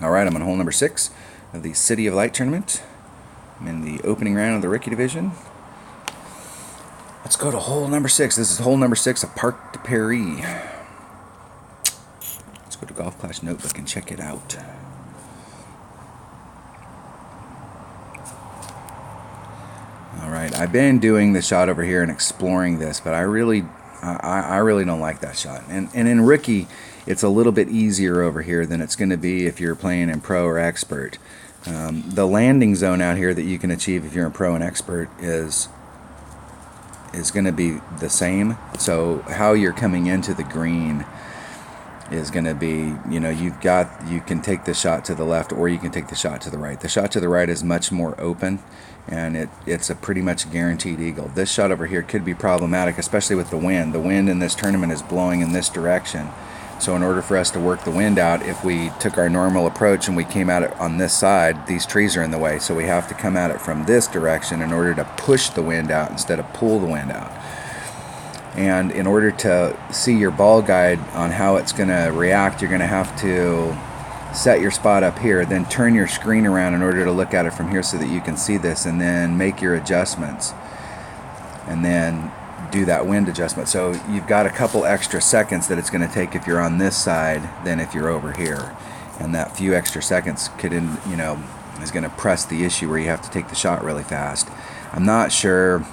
Alright, I'm on hole number 6 of the City of Light tournament. I'm in the opening round of the rookie division. Let's go to hole number 6. This is hole number 6 of Parc de Paris. Let's go to Golf Clash Notebook and check it out. Alright, I've been doing the shot over here and exploring this, but I really don't like that shot. And in rookie, it's a little bit easier over here than it's going to be if you're playing in pro or expert. The landing zone out here that you can achieve if you're in pro and expert is going to be the same. So how you're coming into the green is going to be, you can take the shot to the left or you can take the shot to the right. The shot to the right is much more open, and it's a pretty much guaranteed eagle. This shot over here could be problematic, especially with the wind. The wind in this tournament is blowing in this direction. So in order for us to work the wind out, if we took our normal approach and we came at it on this side, these trees are in the way. So we have to come at it from this direction in order to push the wind out instead of pull the wind out. And in order to see your ball guide on how it's going to react, you're going to have to set your spot up here, then turn your screen around in order to look at it from here so that you can see this, and then make your adjustments. And then do that wind adjustment. So you've got a couple extra seconds that it's going to take if you're on this side than if you're over here. And that few extra seconds is going to press the issue where you have to take the shot really fast. I'm not sure.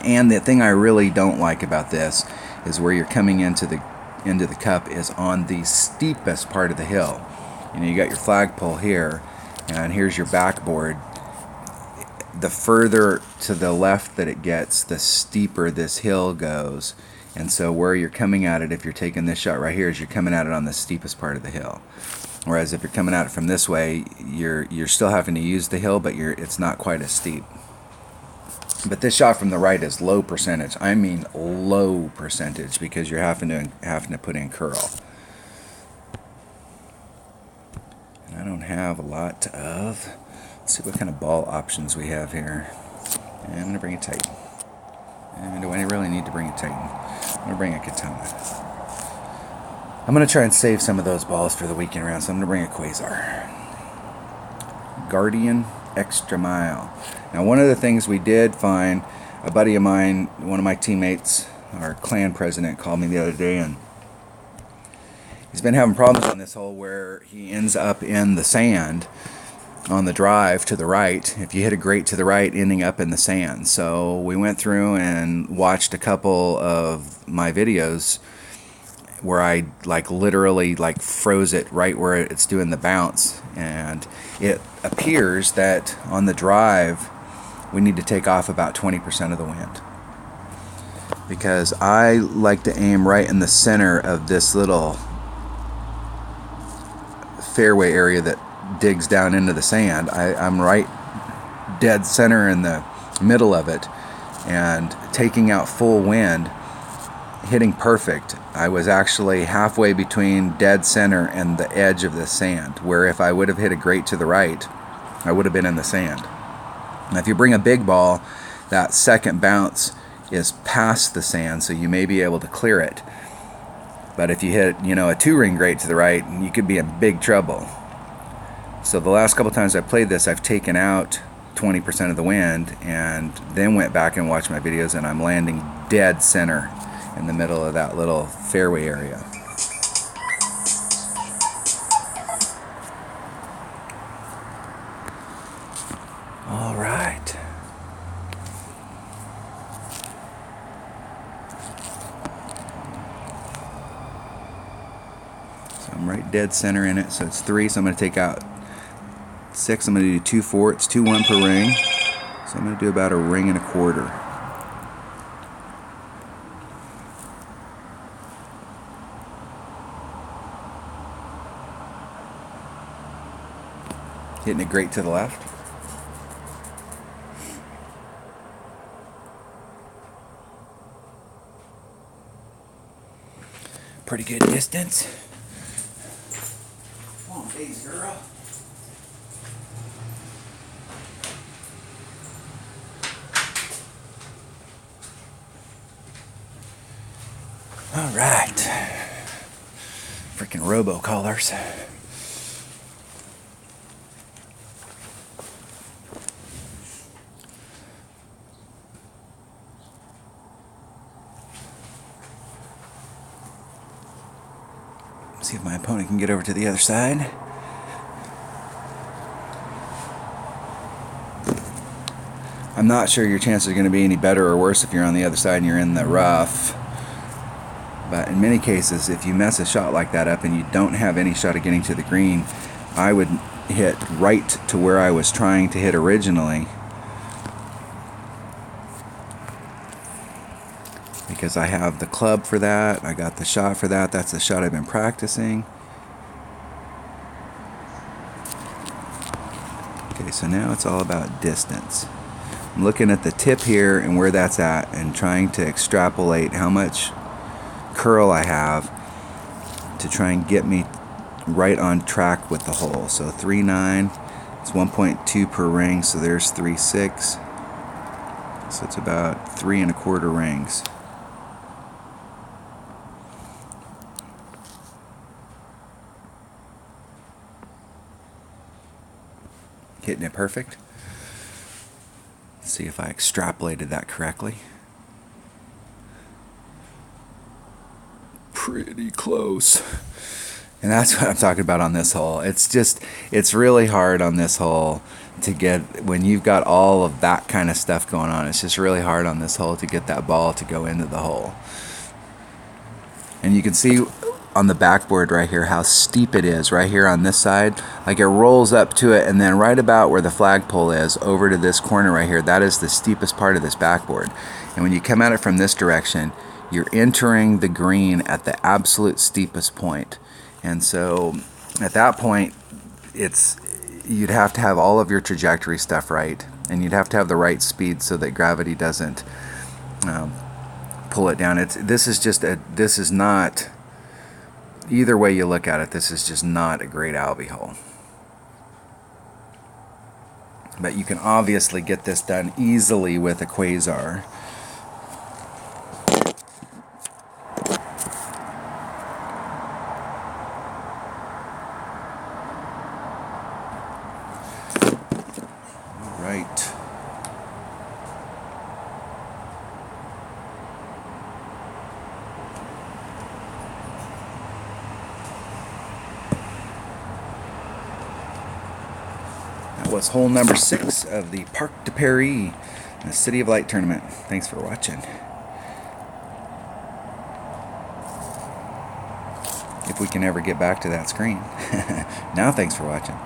And the thing I really don't like about this is where you're coming into the cup is on the steepest part of the hill. You got your flagpole here, and here's your backboard. The further to the left that it gets, the steeper this hill goes. And so where you're coming at it, if you're taking this shot right here, is you're coming at it on the steepest part of the hill. Whereas if you're coming at it from this way, you're still having to use the hill, but it's not quite as steep. But this shot from the right is low percentage. I mean low percentage, because you're having to put in curl. And I don't have a lot of. Let's see what kind of ball options we have here. And I'm going to bring it tight. And do I really need to bring it tight? I'm going to bring a Katana. I'm going to try and save some of those balls for the weekend round, so I'm going to bring a Quasar. Guardian Extra Mile. Now, one of the things we did find, a buddy of mine, one of my teammates, our clan president, called me the other day, and he's been having problems on this hole where he ends up in the sand on the drive to the right. If you hit a great to the right, ending up in the sand. So we went through and watched a couple of my videos where I literally froze it right where it's doing the bounce, and it appears that on the drive we need to take off about 20% of the wind, because I like to aim right in the center of this little fairway area that digs down into the sand. I'm right dead center in the middle of it, and taking out full wind, hitting perfect. I was actually halfway between dead center and the edge of the sand, where if I would have hit a great to the right, I would have been in the sand. Now, if you bring a big ball, that second bounce is past the sand, so you may be able to clear it. But if you hit, a two-ring great to the right, you could be in big trouble. So the last couple times I played this, I've taken out 20% of the wind, and then went back and watched my videos, and I'm landing dead center in the middle of that little fairway area. All right. So I'm right dead center in it. So it's 3. So I'm going to take out 6. I'm going to do 2, 4. It's 2, 1 per ring. So I'm going to do about a ring and a quarter. Hitting it great to the left. Pretty good distance. Come on, Daisy girl. All right. Freaking robocallers. See if my opponent can get over to the other side. I'm not sure your chances are going to be any better or worse if you're on the other side and you're in the rough. But in many cases, if you mess a shot like that up and you don't have any shot of getting to the green, I would hit right to where I was trying to hit originally, because I have the club for that, I got the shot for that, that's the shot I've been practicing. Okay, so now it's all about distance. I'm looking at the tip here and where that's at and trying to extrapolate how much curl I have to try and get me right on track with the hole. So 3.9, it's 1.2 per ring, so there's 3.6. So it's about 3 1/4 rings. Hitting it perfect. Let's see if I extrapolated that correctly. Pretty close. And that's what I'm talking about on this hole. It's really hard on this hole to get, when you've got all of that kind of stuff going on, it's just really hard on this hole to get that ball to go into the hole. And you can see on the backboard right here how steep it is right here on this side. Like it rolls up to it, and then right about where the flagpole is over to this corner right here, that is the steepest part of this backboard. And when you come at it from this direction, you're entering the green at the absolute steepest point. And so at that point, you'd have to have all of your trajectory stuff right, and you'd have to have the right speed so that gravity doesn't pull it down. This is not, either way you look at it, this is just not a great Albie hole. But you can obviously get this done easily with a Quasar. Right. That was hole number 6 of the Parc de Paris, the City of Light tournament. Thanks for watching. If we can ever get back to that screen. Now thanks for watching.